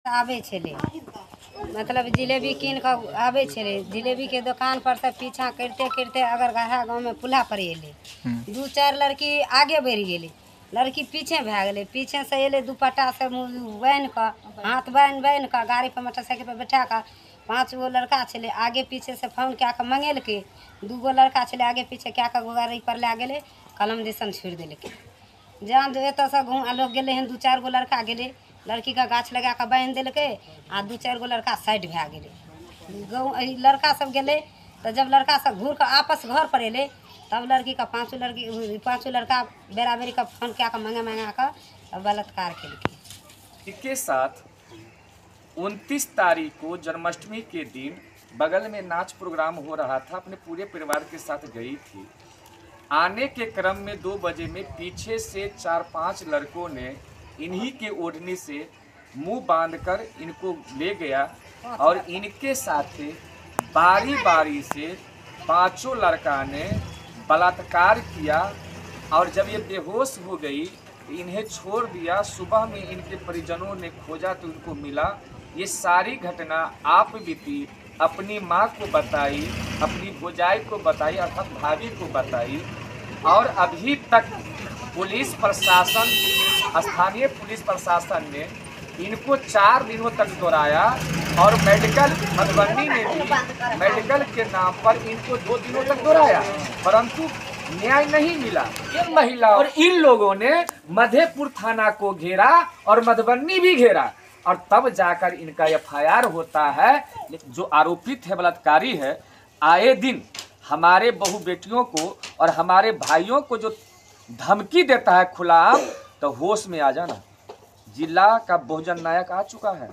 आवे छले मतलब जिलेबी कीन कर आवे छले, जिलेबी के दुकान पर से पीछा करते करते अगर गढ़ा गाँव में पुला पर एले, दू चार लड़की आगे बढ़ गए, लड़की पीछे भै गए, पीछे से एले दुपट्टा से बांध कर हाथ बांध कर गाड़ी पर मोटरसाइकिल पर बैठा कर 5 गो लड़का छले आगे पीछे से फोन क्या कर मंगेलके, 2 गो लड़का छले आगे पीछे क्या कर गाड़ी पर ला गए कलम दिसन छोड़ दिलके। जहाँ एत से घूम लोग गए हैं 2-4 गो लड़का गए, लड़की का गाछ लगा कर बांध दिलके आ 2-4 गो लड़का साइड भै गए। लड़का सब गए तो जब लड़का सब घूर कर आपस घर पर एले तब लड़की का 5 लड़का बेराबेरी का फोन क्या कर मंगा कर बलात्कार के। इसके साथ 29 तारीख को जन्माष्टमी के दिन बगल में नाच प्रोग्राम हो रहा था, अपने पूरे परिवार के साथ गई थी। आने के क्रम में 2 बजे में पीछे से 4-5 लड़कों ने इन्हीं के ओढ़नी से मुंह बांधकर इनको ले गया और इनके साथ बारी बारी से 5 लड़का ने बलात्कार किया और जब ये बेहोश हो गई इन्हें छोड़ दिया। सुबह में इनके परिजनों ने खोजा तो इनको मिला। ये सारी घटना आप बीती अपनी माँ को बताई, अपनी भौजाई को बताई अर्थात भाभी को बताई और अभी तक पुलिस प्रशासन, स्थानीय पुलिस प्रशासन ने इनको 4 दिनों तक दोहराया और मेडिकल मधुबनी ने भी मेडिकल के नाम पर इनको 2 दिनों तक दोहराया, परंतु न्याय नहीं मिला। ये महिला और इन लोगों ने मधेपुर थाना को घेरा और मधुबनी भी घेरा और तब जाकर इनका FIR होता है। लेकिन जो आरोपित है बलात्कारी है, आए दिन हमारे बहू बेटियों को और हमारे भाइयों को जो धमकी देता है खुलाआम, तो होश में आ जाना। जिला का बहुजन नायक आ चुका है,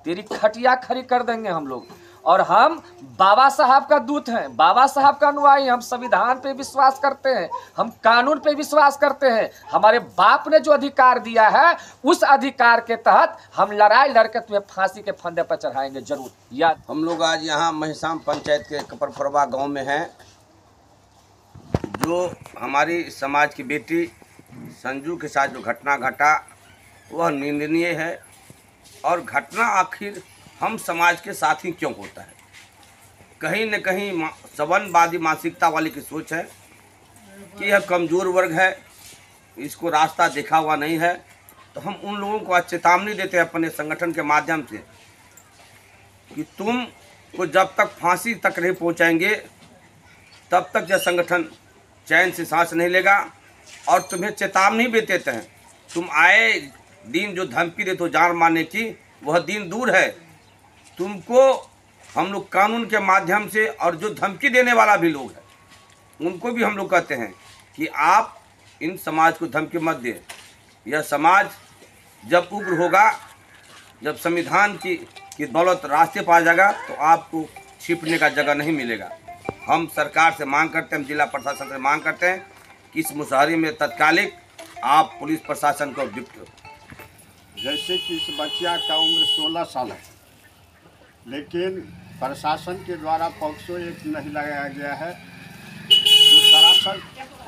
तेरी खटिया खड़ी कर देंगे हम लोग। और हम बाबा साहब का दूत हैं, बाबा साहब का अनुयायी, हम संविधान पे विश्वास करते हैं, हम कानून पे विश्वास करते हैं। हमारे बाप ने जो अधिकार दिया है उस अधिकार के तहत हम लड़ाई लड़के तुम्हें फांसी के फंदे पर चढ़ाएंगे जरूर। याद हम लोग आज यहाँ महिसाम पंचायत के कपरफरवा गांव में हैं। जो हमारी समाज की बेटी संजू के साथ जो घटना घटा वह निंदनीय है और घटना आखिर हम समाज के साथ ही क्यों होता है। कहीं न कहीं सवनवादी मानसिकता वाली की सोच है कि यह कमज़ोर वर्ग है, इसको रास्ता देखा हुआ नहीं है। तो हम उन लोगों को आज चेतावनी देते हैं अपने संगठन के माध्यम से कि तुम को जब तक फांसी तक नहीं पहुंचाएंगे तब तक यह संगठन चैन से सांस नहीं लेगा। और तुम्हें चेतावनी भी देते हैं, तुम आए दिन जो धमकी देते हो जान मारने की, वह दिन दूर है। तुमको हम लोग कानून के माध्यम से और जो धमकी देने वाला भी लोग है उनको भी हम लोग कहते हैं कि आप इन समाज को धमकी मत दे। यह समाज जब उग्र होगा, जब संविधान की दौलत रास्ते पर आ जाएगा तो आपको छिपने का जगह नहीं मिलेगा। हम सरकार से मांग करते हैं, हम जिला प्रशासन से मांग करते हैं कि इस मुशाहरे में तत्कालिक आप पुलिस प्रशासन को डिप्ट। जैसे कि इस बच्चिया का उम्र 16 साल है, लेकिन प्रशासन के द्वारा पॉक्सो एक्ट नहीं लगाया गया है, जो सरासर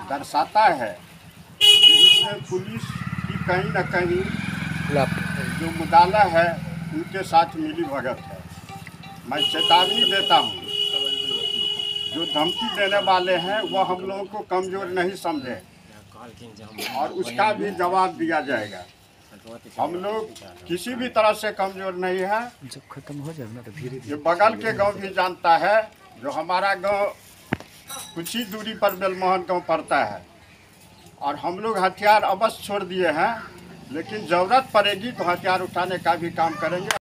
दर्शाता है कि इसमें पुलिस की कहीं न कहीं जो मुदाला है उनके साथ मिली भगत है। मैं चेतावनी देता हूँ, जो धमकी देने वाले हैं वह हम लोगों को कमज़ोर नहीं समझे और उसका भी जवाब दिया जाएगा। हम लोग किसी भी तरह से कमज़ोर नहीं है। जब खत्म हो जाए ना तो धीरे ये बगल के गांव भी जानता है, जो हमारा गांव कुछ ही दूरी पर बेलमोहन गांव पड़ता है और हम लोग हथियार अवश्य छोड़ दिए हैं, लेकिन ज़रूरत पड़ेगी तो हथियार उठाने का भी काम करेंगे।